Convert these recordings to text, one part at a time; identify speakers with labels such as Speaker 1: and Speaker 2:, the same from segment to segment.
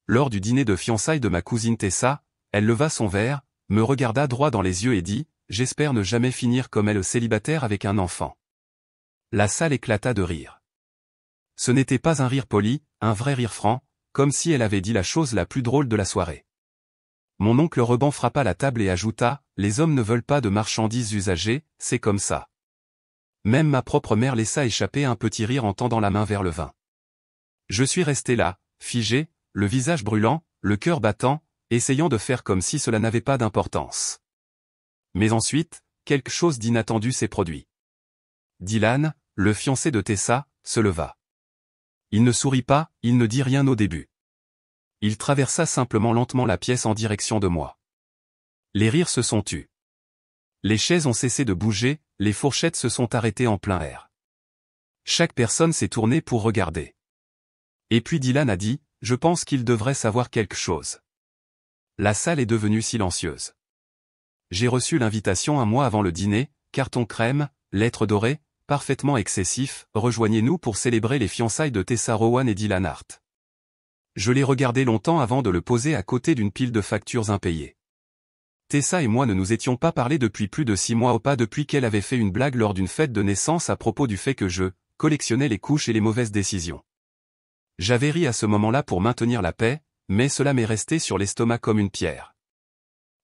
Speaker 1: lors du dîner de fiançailles de ma cousine Tessa, elle leva son verre, me regarda droit dans les yeux et dit « J'espère ne jamais finir comme elle célibataire avec un enfant ». La salle éclata de rire. Ce n'était pas un rire poli, un vrai rire franc, comme si elle avait dit la chose la plus drôle de la soirée. Mon oncle Reban frappa la table et ajouta « Les hommes ne veulent pas de marchandises usagées, c'est comme ça ». Même ma propre mère laissa échapper un petit rire en tendant la main vers le vin. Je suis resté là, figé, le visage brûlant, le cœur battant, essayant de faire comme si cela n'avait pas d'importance. Mais ensuite, quelque chose d'inattendu s'est produit. Dylan, le fiancé de Tessa, se leva. Il ne sourit pas, il ne dit rien au début. Il traversa simplement lentement la pièce en direction de moi. Les rires se sont tus. Les chaises ont cessé de bouger, les fourchettes se sont arrêtées en plein air. Chaque personne s'est tournée pour regarder. Et puis Dylan a dit, « Je pense qu'il devrait savoir quelque chose. » La salle est devenue silencieuse. J'ai reçu l'invitation un mois avant le dîner, carton crème, lettres dorées, parfaitement excessif, rejoignez-nous pour célébrer les fiançailles de Tessa Rowan et Dylan Hart. Je l'ai regardé longtemps avant de le poser à côté d'une pile de factures impayées. Tessa et moi ne nous étions pas parlé depuis plus de 6 mois ou pas depuis qu'elle avait fait une blague lors d'une fête de naissance à propos du fait que je collectionnais les couches et les mauvaises décisions. J'avais ri à ce moment-là pour maintenir la paix, mais cela m'est resté sur l'estomac comme une pierre.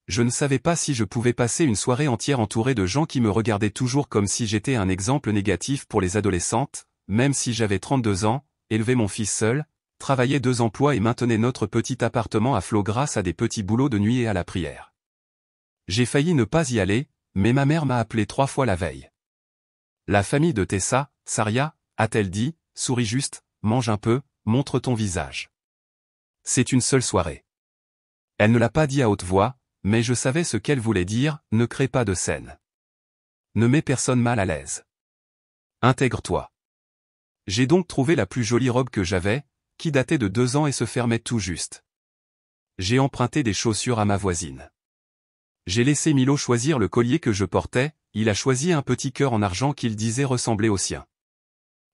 Speaker 1: Je ne savais pas si je pouvais passer une soirée entière entourée de gens qui me regardaient toujours comme si j'étais un exemple négatif pour les adolescentes, même si j'avais 32 ans, élevais mon fils seul, travaillais 2 emplois et maintenais notre petit appartement à flot grâce à des petits boulots de nuit et à la prière. J'ai failli ne pas y aller, mais ma mère m'a appelé 3 fois la veille. La famille de Tessa, Saria, a-t-elle dit, souris juste, mange un peu, montre ton visage. C'est une seule soirée. Elle ne l'a pas dit à haute voix, mais je savais ce qu'elle voulait dire, ne crée pas de scène. Ne mets personne mal à l'aise. Intègre-toi. J'ai donc trouvé la plus jolie robe que j'avais, qui datait de 2 ans et se fermait tout juste. J'ai emprunté des chaussures à ma voisine. J'ai laissé Milo choisir le collier que je portais, il a choisi un petit cœur en argent qu'il disait ressembler au sien.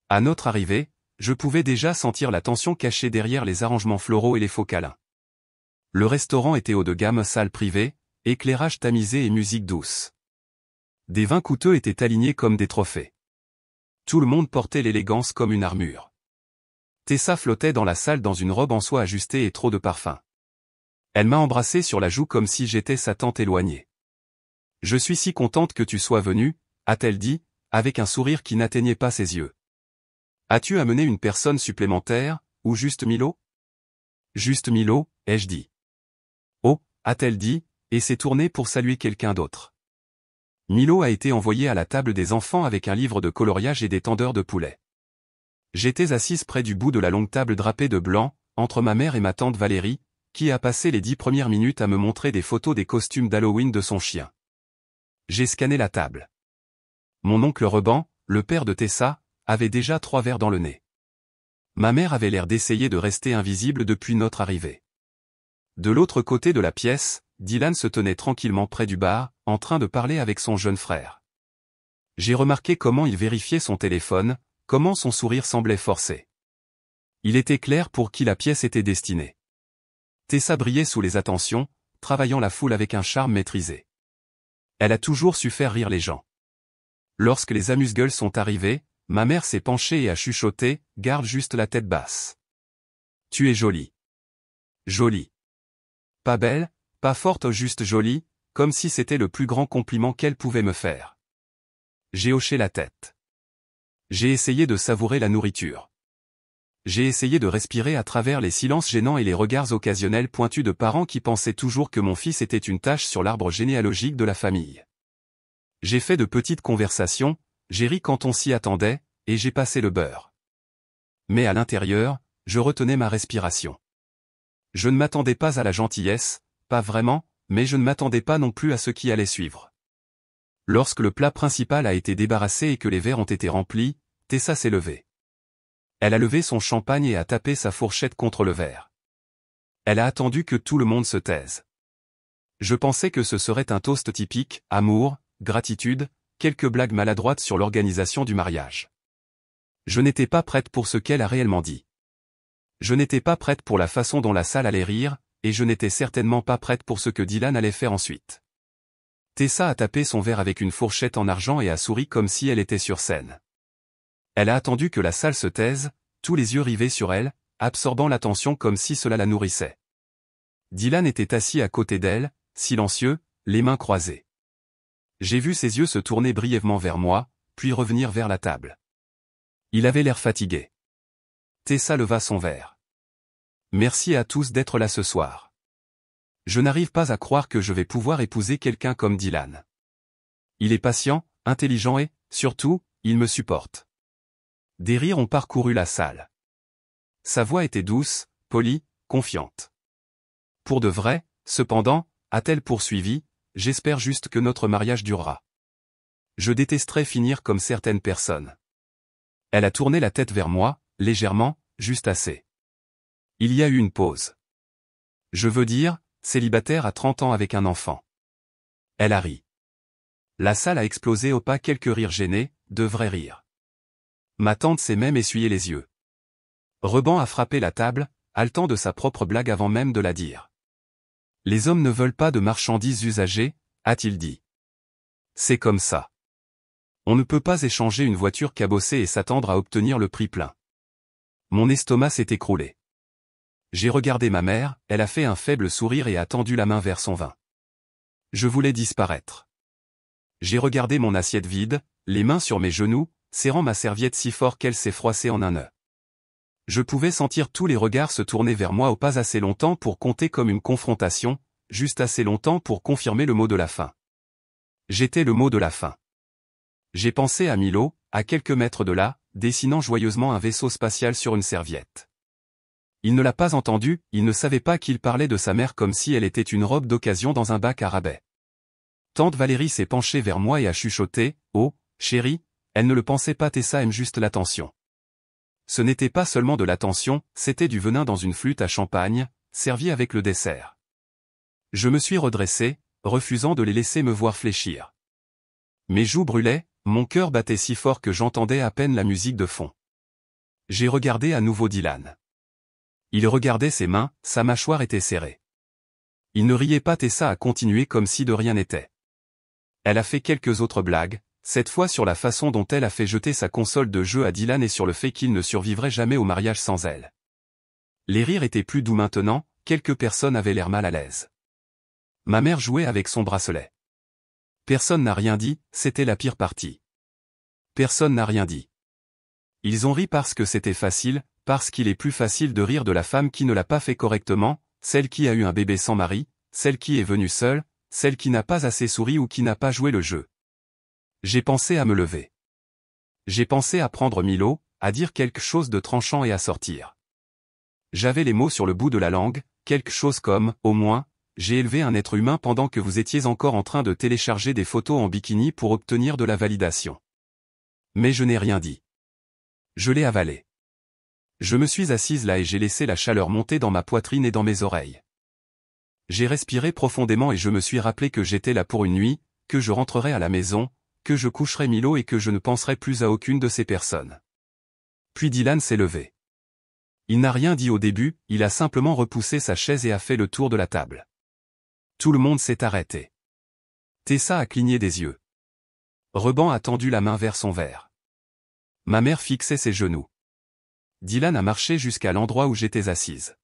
Speaker 1: À notre arrivée, je pouvais déjà sentir la tension cachée derrière les arrangements floraux et les faux câlins. Le restaurant était haut de gamme, salle privée, éclairage tamisé et musique douce. Des vins coûteux étaient alignés comme des trophées. Tout le monde portait l'élégance comme une armure. Tessa flottait dans la salle dans une robe en soie ajustée et trop de parfum. Elle m'a embrassé sur la joue comme si j'étais sa tante éloignée. « Je suis si contente que tu sois venue, a-t-elle dit, avec un sourire qui n'atteignait pas ses yeux. As-tu amené une personne supplémentaire, ou juste Milo ? Juste Milo, ai-je dit. Oh, a-t-elle dit, et s'est tournée pour saluer quelqu'un d'autre. Milo a été envoyé à la table des enfants avec un livre de coloriage et des tendeurs de poulet. J'étais assise près du bout de la longue table drapée de blanc, entre ma mère et ma tante Valérie, qui a passé les 10 premières minutes à me montrer des photos des costumes d'Halloween de son chien. J'ai scanné la table. Mon oncle Reban, le père de Tessa, avait déjà 3 verres dans le nez. Ma mère avait l'air d'essayer de rester invisible depuis notre arrivée. De l'autre côté de la pièce, Dylan se tenait tranquillement près du bar, en train de parler avec son jeune frère. J'ai remarqué comment il vérifiait son téléphone, comment son sourire semblait forcé. Il était clair pour qui la pièce était destinée. Tessa brillait sous les attentions, travaillant la foule avec un charme maîtrisé. Elle a toujours su faire rire les gens. Lorsque les amuse-gueules sont arrivés, ma mère s'est penchée et a chuchoté, « Garde juste la tête basse. Tu es jolie. » Jolie. Pas belle, pas forte, juste jolie, comme si c'était le plus grand compliment qu'elle pouvait me faire. J'ai hoché la tête. J'ai essayé de savourer la nourriture. J'ai essayé de respirer à travers les silences gênants et les regards occasionnels pointus de parents qui pensaient toujours que mon fils était une tache sur l'arbre généalogique de la famille. J'ai fait de petites conversations, j'ai ri quand on s'y attendait, et j'ai passé le beurre. Mais à l'intérieur, je retenais ma respiration. Je ne m'attendais pas à la gentillesse, pas vraiment, mais je ne m'attendais pas non plus à ce qui allait suivre. Lorsque le plat principal a été débarrassé et que les verres ont été remplis, Tessa s'est levée. Elle a levé son champagne et a tapé sa fourchette contre le verre. Elle a attendu que tout le monde se taise. Je pensais que ce serait un toast typique, amour, gratitude, quelques blagues maladroites sur l'organisation du mariage. Je n'étais pas prête pour ce qu'elle a réellement dit. Je n'étais pas prête pour la façon dont la salle allait rire, et je n'étais certainement pas prête pour ce que Dylan allait faire ensuite. Tessa a tapé son verre avec une fourchette en argent et a souri comme si elle était sur scène. Elle a attendu que la salle se taise, tous les yeux rivés sur elle, absorbant l'attention comme si cela la nourrissait. Dylan était assis à côté d'elle, silencieux, les mains croisées. J'ai vu ses yeux se tourner brièvement vers moi, puis revenir vers la table. Il avait l'air fatigué. Tessa leva son verre. Merci à tous d'être là ce soir. Je n'arrive pas à croire que je vais pouvoir épouser quelqu'un comme Dylan. Il est patient, intelligent et, surtout, il me supporte. Des rires ont parcouru la salle. Sa voix était douce, polie, confiante. Pour de vrai, cependant, a-t-elle poursuivi, j'espère juste que notre mariage durera. Je détesterais finir comme certaines personnes. Elle a tourné la tête vers moi, légèrement, juste assez. Il y a eu une pause. Je veux dire, célibataire à 30 ans avec un enfant. Elle a ri. La salle a explosé au pas quelques rires gênés, de vrais rires. Ma tante s'est même essuyé les yeux. Reban a frappé la table, haletant de sa propre blague avant même de la dire. Les hommes ne veulent pas de marchandises usagées, a-t-il dit. C'est comme ça. On ne peut pas échanger une voiture cabossée et s'attendre à obtenir le prix plein. Mon estomac s'est écroulé. J'ai regardé ma mère, elle a fait un faible sourire et a tendu la main vers son vin. Je voulais disparaître. J'ai regardé mon assiette vide, les mains sur mes genoux, serrant ma serviette si fort qu'elle s'est froissée en un nœud. Je pouvais sentir tous les regards se tourner vers moi au pas assez longtemps pour compter comme une confrontation, juste assez longtemps pour confirmer le mot de la fin. J'étais le mot de la fin. J'ai pensé à Milo, à quelques mètres de là, dessinant joyeusement un vaisseau spatial sur une serviette. Il ne l'a pas entendu, il ne savait pas qu'il parlait de sa mère comme si elle était une robe d'occasion dans un bac à rabais. Tante Valérie s'est penchée vers moi et a chuchoté, « Oh, chérie !» Elle ne le pensait pas, Tessa aime juste l'attention. Ce n'était pas seulement de l'attention, c'était du venin dans une flûte à champagne, servi avec le dessert. Je me suis redressé, refusant de les laisser me voir fléchir. Mes joues brûlaient, mon cœur battait si fort que j'entendais à peine la musique de fond. J'ai regardé à nouveau Dylan. Il regardait ses mains, sa mâchoire était serrée. Il ne riait pas, Tessa a continué comme si de rien n'était. Elle a fait quelques autres blagues, cette fois sur la façon dont elle a fait jeter sa console de jeu à Dylan et sur le fait qu'il ne survivrait jamais au mariage sans elle. Les rires étaient plus doux maintenant, quelques personnes avaient l'air mal à l'aise. Ma mère jouait avec son bracelet. Personne n'a rien dit, c'était la pire partie. Personne n'a rien dit. Ils ont ri parce que c'était facile, parce qu'il est plus facile de rire de la femme qui ne l'a pas fait correctement, celle qui a eu un bébé sans mari, celle qui est venue seule, celle qui n'a pas assez souri ou qui n'a pas joué le jeu. J'ai pensé à me lever. J'ai pensé à prendre Milo, à dire quelque chose de tranchant et à sortir. J'avais les mots sur le bout de la langue, quelque chose comme, au moins, j'ai élevé un être humain pendant que vous étiez encore en train de télécharger des photos en bikini pour obtenir de la validation. Mais je n'ai rien dit. Je l'ai avalé. Je me suis assise là et j'ai laissé la chaleur monter dans ma poitrine et dans mes oreilles. J'ai respiré profondément et je me suis rappelé que j'étais là pour une nuit, que je rentrerais à la maison, que je coucherais Milo et que je ne penserais plus à aucune de ces personnes. Puis Dylan s'est levé. Il n'a rien dit au début, il a simplement repoussé sa chaise et a fait le tour de la table. Tout le monde s'est arrêté. Tessa a cligné des yeux. Reban a tendu la main vers son verre. Ma mère fixait ses genoux. Dylan a marché jusqu'à l'endroit où j'étais assise.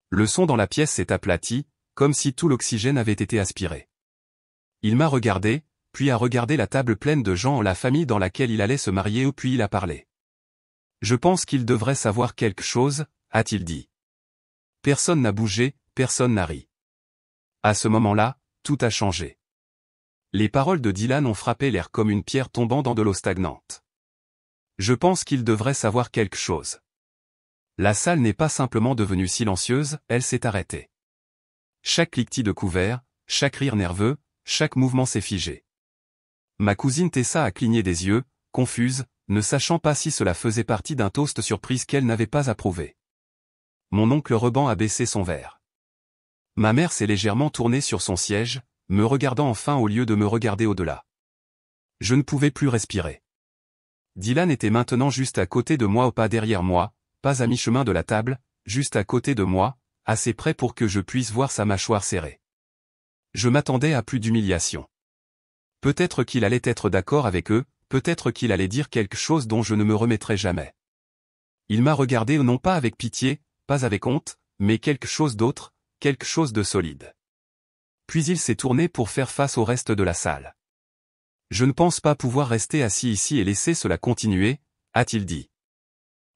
Speaker 1: Le son dans la pièce s'est aplati, comme si tout l'oxygène avait été aspiré. Il m'a regardé, puis a regardé la table pleine de gens en la famille dans laquelle il allait se marier puis il a parlé. Je pense qu'il devrait savoir quelque chose, a-t-il dit. Personne n'a bougé, personne n'a ri. À ce moment-là, tout a changé. Les paroles de Dylan ont frappé l'air comme une pierre tombant dans de l'eau stagnante. Je pense qu'il devrait savoir quelque chose. La salle n'est pas simplement devenue silencieuse, elle s'est arrêtée. Chaque cliquetis de couvert, chaque rire nerveux, chaque mouvement s'est figé. Ma cousine Tessa a cligné des yeux, confuse, ne sachant pas si cela faisait partie d'un toast surprise qu'elle n'avait pas approuvé. Mon oncle Reban a baissé son verre. Ma mère s'est légèrement tournée sur son siège, me regardant enfin au lieu de me regarder au-delà. Je ne pouvais plus respirer. Dylan était maintenant juste à côté de moi au pas derrière moi, pas à mi-chemin de la table, juste à côté de moi, assez près pour que je puisse voir sa mâchoire serrée. Je m'attendais à plus d'humiliation. Peut-être qu'il allait être d'accord avec eux, peut-être qu'il allait dire quelque chose dont je ne me remettrai jamais. Il m'a regardé non pas avec pitié, pas avec honte, mais quelque chose d'autre, quelque chose de solide. Puis il s'est tourné pour faire face au reste de la salle. Je ne pense pas pouvoir rester assis ici et laisser cela continuer, a-t-il dit.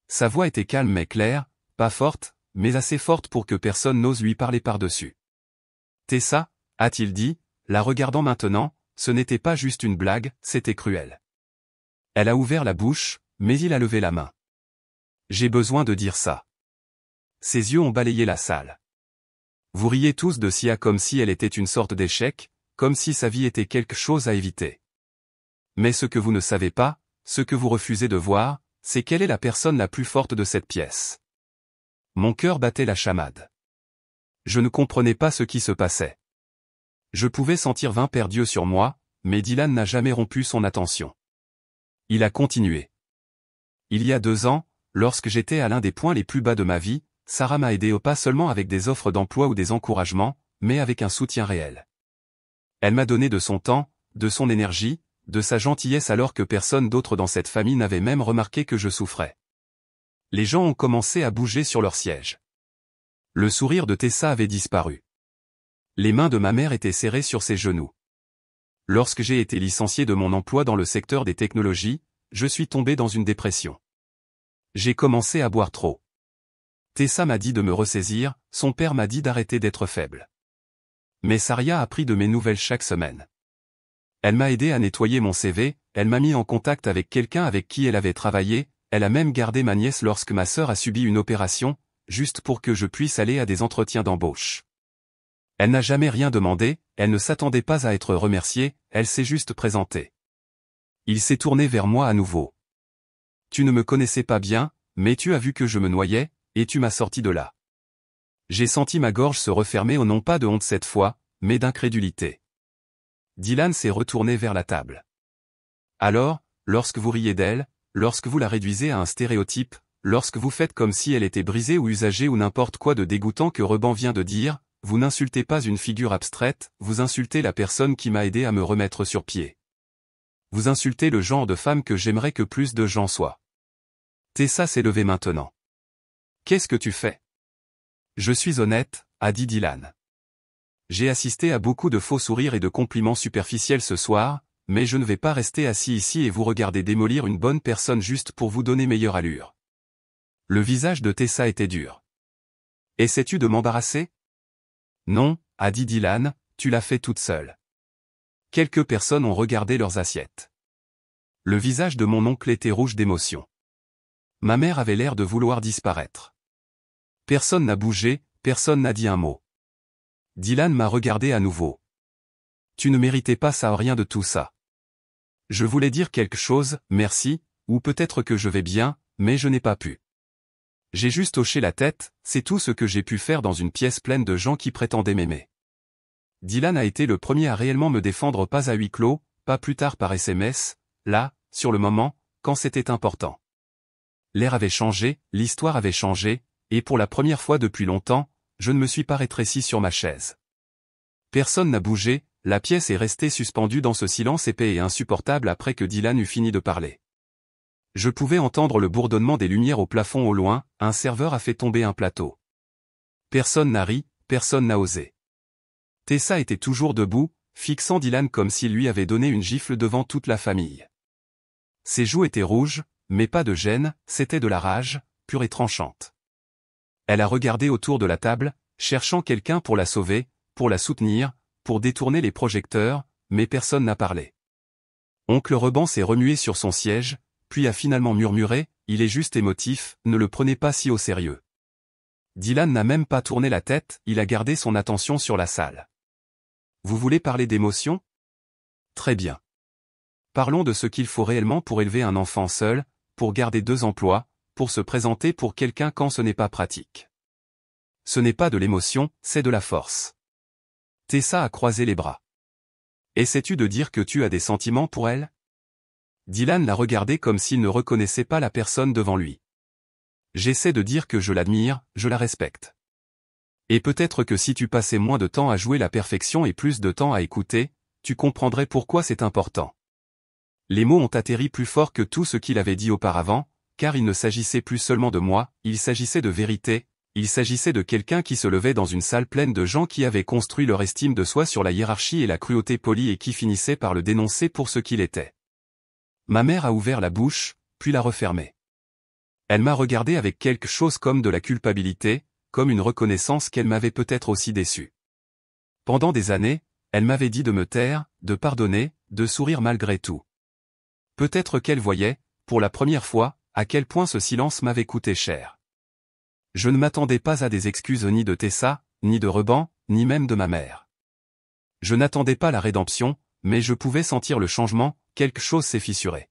Speaker 1: Sa voix était calme mais claire, pas forte, mais assez forte pour que personne n'ose lui parler par-dessus. Tessa, a-t-il dit, la regardant maintenant, ce n'était pas juste une blague, c'était cruel. Elle a ouvert la bouche, mais il a levé la main. J'ai besoin de dire ça. Ses yeux ont balayé la salle. Vous riez tous de Sia comme si elle était une sorte d'échec, comme si sa vie était quelque chose à éviter. Mais ce que vous ne savez pas, ce que vous refusez de voir, c'est quelle est la personne la plus forte de cette pièce. Mon cœur battait la chamade. Je ne comprenais pas ce qui se passait. Je pouvais sentir 20 paires d'yeux sur moi, mais Dylan n'a jamais rompu son attention. Il a continué. Il y a 2 ans, lorsque j'étais à l'un des points les plus bas de ma vie, Sarah m'a aidé pas seulement avec des offres d'emploi ou des encouragements, mais avec un soutien réel. Elle m'a donné de son temps, de son énergie, de sa gentillesse alors que personne d'autre dans cette famille n'avait même remarqué que je souffrais. Les gens ont commencé à bouger sur leur siège. Le sourire de Tessa avait disparu. Les mains de ma mère étaient serrées sur ses genoux. Lorsque j'ai été licencié de mon emploi dans le secteur des technologies, je suis tombé dans une dépression. J'ai commencé à boire trop. Tessa m'a dit de me ressaisir, son père m'a dit d'arrêter d'être faible. Mais Saria a pris de mes nouvelles chaque semaine. Elle m'a aidé à nettoyer mon CV, elle m'a mis en contact avec quelqu'un avec qui elle avait travaillé, elle a même gardé ma nièce lorsque ma sœur a subi une opération, juste pour que je puisse aller à des entretiens d'embauche. Elle n'a jamais rien demandé, elle ne s'attendait pas à être remerciée, elle s'est juste présentée. Il s'est tourné vers moi à nouveau. Tu ne me connaissais pas bien, mais tu as vu que je me noyais, et tu m'as sorti de là. J'ai senti ma gorge se refermer au non pas de honte cette fois, mais d'incrédulité. Dylan s'est retourné vers la table. Alors, lorsque vous riez d'elle, lorsque vous la réduisez à un stéréotype, lorsque vous faites comme si elle était brisée ou usagée ou n'importe quoi de dégoûtant que Reban vient de dire, vous n'insultez pas une figure abstraite, vous insultez la personne qui m'a aidé à me remettre sur pied. Vous insultez le genre de femme que j'aimerais que plus de gens soient. Tessa s'est levée maintenant. Qu'est-ce que tu fais? Je suis honnête, a dit Dylan. J'ai assisté à beaucoup de faux sourires et de compliments superficiels ce soir, mais je ne vais pas rester assis ici et vous regarder démolir une bonne personne juste pour vous donner meilleure allure. Le visage de Tessa était dur. Essaies-tu de m'embarrasser? Non, a dit Dylan, tu l'as fait toute seule. Quelques personnes ont regardé leurs assiettes. Le visage de mon oncle était rouge d'émotion. Ma mère avait l'air de vouloir disparaître. Personne n'a bougé, personne n'a dit un mot. Dylan m'a regardé à nouveau. Tu ne méritais pas ça, rien de tout ça. Je voulais dire quelque chose, merci, ou peut-être que je vais bien, mais je n'ai pas pu. J'ai juste hoché la tête, c'est tout ce que j'ai pu faire dans une pièce pleine de gens qui prétendaient m'aimer. Dylan a été le premier à réellement me défendre, pas à huis clos, pas plus tard par SMS, là, sur le moment, quand c'était important. L'air avait changé, l'histoire avait changé, et pour la première fois depuis longtemps, je ne me suis pas rétréci sur ma chaise. Personne n'a bougé, la pièce est restée suspendue dans ce silence épais et insupportable après que Dylan eut fini de parler. Je pouvais entendre le bourdonnement des lumières au plafond au loin, un serveur a fait tomber un plateau. Personne n'a ri, personne n'a osé. Tessa était toujours debout, fixant Dylan comme s'il lui avait donné une gifle devant toute la famille. Ses joues étaient rouges, mais pas de gêne, c'était de la rage, pure et tranchante. Elle a regardé autour de la table, cherchant quelqu'un pour la sauver, pour la soutenir, pour détourner les projecteurs, mais personne n'a parlé. Oncle Reban s'est remué sur son siège, puis a finalement murmuré, il est juste émotif, ne le prenez pas si au sérieux. Dylan n'a même pas tourné la tête, il a gardé son attention sur la salle. Vous voulez parler d'émotion? Très bien. Parlons de ce qu'il faut réellement pour élever un enfant seul, pour garder 2 emplois, pour se présenter pour quelqu'un quand ce n'est pas pratique. Ce n'est pas de l'émotion, c'est de la force. Tessa a croisé les bras. Essaies-tu de dire que tu as des sentiments pour elle? Dylan l'a regardé comme s'il ne reconnaissait pas la personne devant lui. J'essaie de dire que je l'admire, je la respecte. Et peut-être que si tu passais moins de temps à jouer la perfection et plus de temps à écouter, tu comprendrais pourquoi c'est important. Les mots ont atterri plus fort que tout ce qu'il avait dit auparavant, car il ne s'agissait plus seulement de moi, il s'agissait de vérité, il s'agissait de quelqu'un qui se levait dans une salle pleine de gens qui avaient construit leur estime de soi sur la hiérarchie et la cruauté polie et qui finissaient par le dénoncer pour ce qu'il était. Ma mère a ouvert la bouche, puis l'a refermée. Elle m'a regardé avec quelque chose comme de la culpabilité, comme une reconnaissance qu'elle m'avait peut-être aussi déçu. Pendant des années, elle m'avait dit de me taire, de pardonner, de sourire malgré tout. Peut-être qu'elle voyait, pour la première fois, à quel point ce silence m'avait coûté cher. Je ne m'attendais pas à des excuses ni de Tessa, ni de Reban, ni même de ma mère. Je n'attendais pas la rédemption, mais je pouvais sentir le changement, quelque chose s'est fissuré.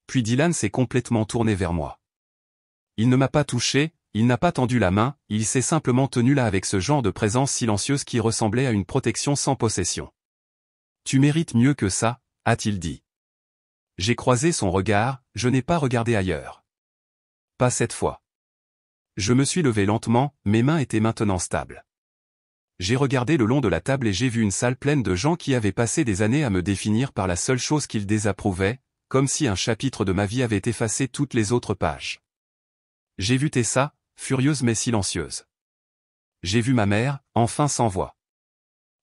Speaker 1: Puis Dylan s'est complètement tourné vers moi. Il ne m'a pas touché, il n'a pas tendu la main, il s'est simplement tenu là avec ce genre de présence silencieuse qui ressemblait à une protection sans possession. « Tu mérites mieux que ça », a-t-il dit. J'ai croisé son regard, je n'ai pas regardé ailleurs. Pas cette fois. Je me suis levé lentement, mes mains étaient maintenant stables. J'ai regardé le long de la table et j'ai vu une salle pleine de gens qui avaient passé des années à me définir par la seule chose qu'ils désapprouvaient, comme si un chapitre de ma vie avait effacé toutes les autres pages. J'ai vu Tessa, furieuse mais silencieuse. J'ai vu ma mère, enfin sans voix.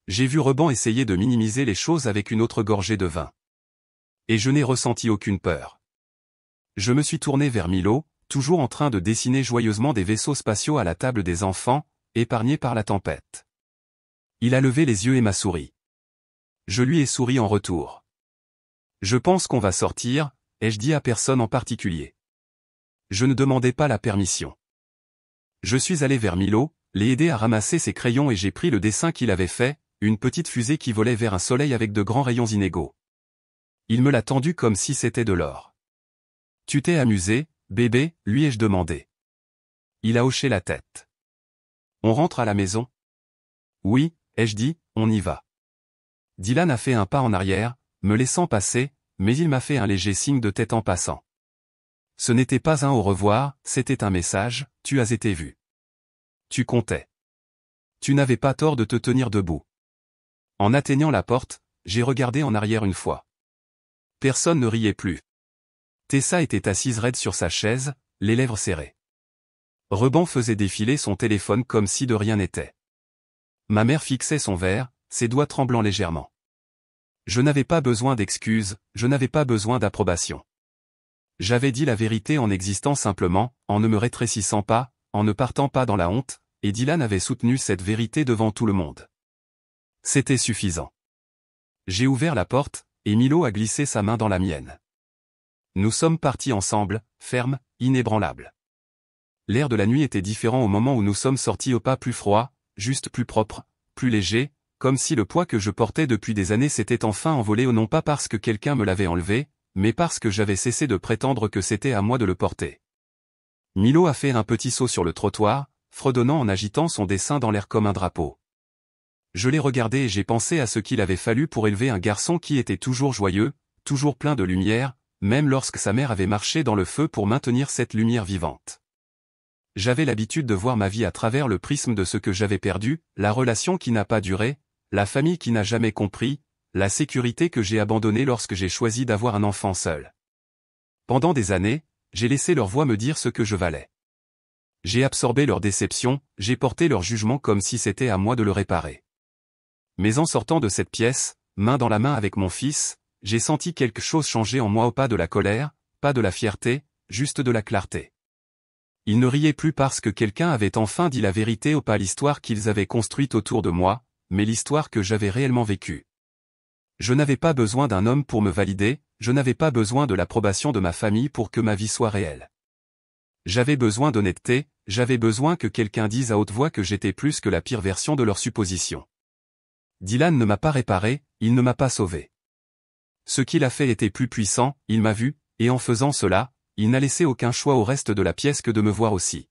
Speaker 1: J'ai vu Reban essayer de minimiser les choses avec une autre gorgée de vin. Et je n'ai ressenti aucune peur. Je me suis tourné vers Milo, toujours en train de dessiner joyeusement des vaisseaux spatiaux à la table des enfants, épargnés par la tempête. Il a levé les yeux et m'a souri. Je lui ai souri en retour. Je pense qu'on va sortir, ai-je dit à personne en particulier. Je ne demandais pas la permission. Je suis allé vers Milo, l'ai aidé à ramasser ses crayons et j'ai pris le dessin qu'il avait fait, une petite fusée qui volait vers un soleil avec de grands rayons inégaux. Il me l'a tendu comme si c'était de l'or. « Tu t'es amusé, bébé ?» lui ai-je demandé. Il a hoché la tête. « On rentre à la maison ?» Oui, ai-je dit, on y va. Dylan a fait un pas en arrière, me laissant passer, mais il m'a fait un léger signe de tête en passant. Ce n'était pas un au revoir, c'était un message, tu as été vu. Tu comptais. Tu n'avais pas tort de te tenir debout. En atteignant la porte, j'ai regardé en arrière une fois. Personne ne riait plus. Tessa était assise raide sur sa chaise, les lèvres serrées. Reban faisait défiler son téléphone comme si de rien n'était. Ma mère fixait son verre, ses doigts tremblant légèrement. Je n'avais pas besoin d'excuses, je n'avais pas besoin d'approbation. J'avais dit la vérité en existant simplement, en ne me rétrécissant pas, en ne partant pas dans la honte, et Dylan avait soutenu cette vérité devant tout le monde. C'était suffisant. J'ai ouvert la porte, et Milo a glissé sa main dans la mienne. Nous sommes partis ensemble, fermes, inébranlables. L'air de la nuit était différent au moment où nous sommes sortis au pas plus froid, juste plus propre, plus léger, comme si le poids que je portais depuis des années s'était enfin envolé non pas parce que quelqu'un me l'avait enlevé, mais parce que j'avais cessé de prétendre que c'était à moi de le porter. Milo a fait un petit saut sur le trottoir, fredonnant en agitant son dessin dans l'air comme un drapeau. Je l'ai regardé et j'ai pensé à ce qu'il avait fallu pour élever un garçon qui était toujours joyeux, toujours plein de lumière, même lorsque sa mère avait marché dans le feu pour maintenir cette lumière vivante. J'avais l'habitude de voir ma vie à travers le prisme de ce que j'avais perdu, la relation qui n'a pas duré, la famille qui n'a jamais compris, la sécurité que j'ai abandonnée lorsque j'ai choisi d'avoir un enfant seul. Pendant des années, j'ai laissé leur voix me dire ce que je valais. J'ai absorbé leur déception, j'ai porté leur jugement comme si c'était à moi de le réparer. Mais en sortant de cette pièce, main dans la main avec mon fils, j'ai senti quelque chose changer en moi, pas de la colère, pas de la fierté, juste de la clarté. Ils ne riaient plus parce que quelqu'un avait enfin dit la vérité, pas l'histoire qu'ils avaient construite autour de moi, mais l'histoire que j'avais réellement vécue. Je n'avais pas besoin d'un homme pour me valider, je n'avais pas besoin de l'approbation de ma famille pour que ma vie soit réelle. J'avais besoin d'honnêteté, j'avais besoin que quelqu'un dise à haute voix que j'étais plus que la pire version de leur supposition. Dylan ne m'a pas réparé, il ne m'a pas sauvé. Ce qu'il a fait était plus puissant, il m'a vu, et en faisant cela, il n'a laissé aucun choix au reste de la pièce que de me voir aussi.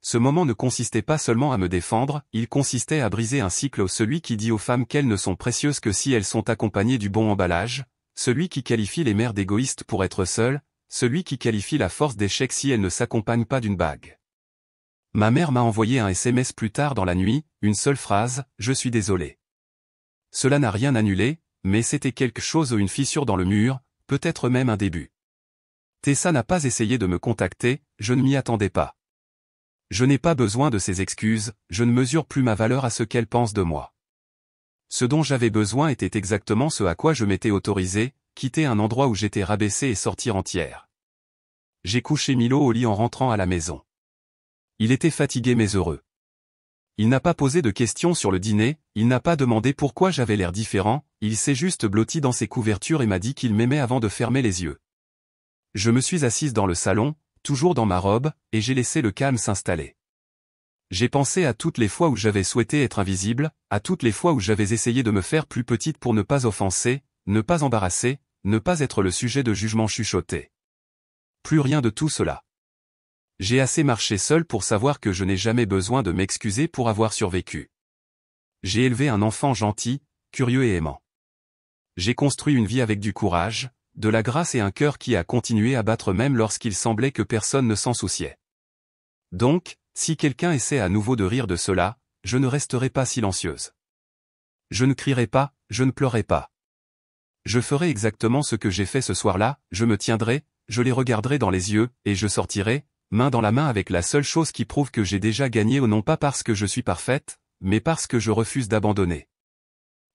Speaker 1: Ce moment ne consistait pas seulement à me défendre, il consistait à briser un cycle, celui qui dit aux femmes qu'elles ne sont précieuses que si elles sont accompagnées du bon emballage, celui qui qualifie les mères d'égoïstes pour être seules, celui qui qualifie la force d'échec si elle ne s'accompagne pas d'une bague. Ma mère m'a envoyé un SMS plus tard dans la nuit, une seule phrase, « Je suis désolé ». Cela n'a rien annulé, mais c'était quelque chose ou une fissure dans le mur, peut-être même un début. Tessa n'a pas essayé de me contacter, je ne m'y attendais pas. Je n'ai pas besoin de ses excuses, je ne mesure plus ma valeur à ce qu'elle pense de moi. Ce dont j'avais besoin était exactement ce à quoi je m'étais autorisé, quitter un endroit où j'étais rabaissé et sortir entière. J'ai couché Milo au lit en rentrant à la maison. Il était fatigué mais heureux. Il n'a pas posé de questions sur le dîner, il n'a pas demandé pourquoi j'avais l'air différent, il s'est juste blotti dans ses couvertures et m'a dit qu'il m'aimait avant de fermer les yeux. Je me suis assise dans le salon, toujours dans ma robe, et j'ai laissé le calme s'installer. J'ai pensé à toutes les fois où j'avais souhaité être invisible, à toutes les fois où j'avais essayé de me faire plus petite pour ne pas offenser, ne pas embarrasser, ne pas être le sujet de jugements chuchotés. Plus rien de tout cela. J'ai assez marché seul pour savoir que je n'ai jamais besoin de m'excuser pour avoir survécu. J'ai élevé un enfant gentil, curieux et aimant. J'ai construit une vie avec du courage, de la grâce et un cœur qui a continué à battre même lorsqu'il semblait que personne ne s'en souciait. Donc, si quelqu'un essaie à nouveau de rire de cela, je ne resterai pas silencieuse. Je ne crierai pas, je ne pleurerai pas. Je ferai exactement ce que j'ai fait ce soir-là, je me tiendrai, je les regarderai dans les yeux, et je sortirai, main dans la main avec la seule chose qui prouve que j'ai déjà gagné ou non pas parce que je suis parfaite, mais parce que je refuse d'abandonner.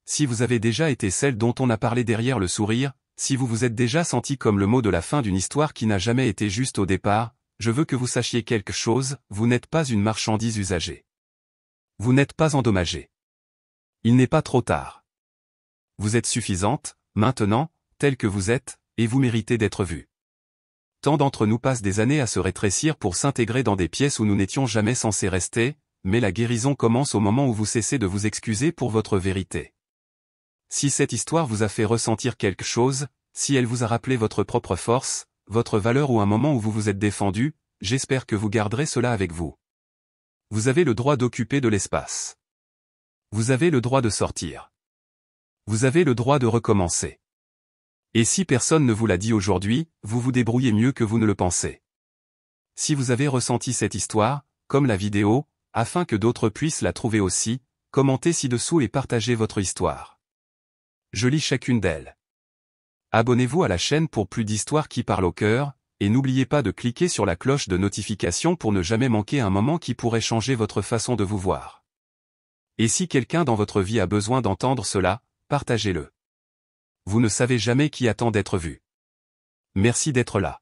Speaker 1: Si vous avez déjà été celle dont on a parlé derrière le sourire, si vous vous êtes déjà senti comme le mot de la fin d'une histoire qui n'a jamais été juste au départ, je veux que vous sachiez quelque chose, vous n'êtes pas une marchandise usagée. Vous n'êtes pas endommagée. Il n'est pas trop tard. Vous êtes suffisante, maintenant, telle que vous êtes, et vous méritez d'être vue. Tant d'entre nous passent des années à se rétrécir pour s'intégrer dans des pièces où nous n'étions jamais censés rester, mais la guérison commence au moment où vous cessez de vous excuser pour votre vérité. Si cette histoire vous a fait ressentir quelque chose, si elle vous a rappelé votre propre force, votre valeur ou un moment où vous vous êtes défendu, j'espère que vous garderez cela avec vous. Vous avez le droit d'occuper de l'espace. Vous avez le droit de sortir. Vous avez le droit de recommencer. Et si personne ne vous l'a dit aujourd'hui, vous vous débrouillez mieux que vous ne le pensez. Si vous avez ressenti cette histoire, comme la vidéo, afin que d'autres puissent la trouver aussi, commentez ci-dessous et partagez votre histoire. Je lis chacune d'elles. Abonnez-vous à la chaîne pour plus d'histoires qui parlent au cœur, et n'oubliez pas de cliquer sur la cloche de notification pour ne jamais manquer un moment qui pourrait changer votre façon de vous voir. Et si quelqu'un dans votre vie a besoin d'entendre cela, partagez-le. Vous ne savez jamais qui attend d'être vu. Merci d'être là.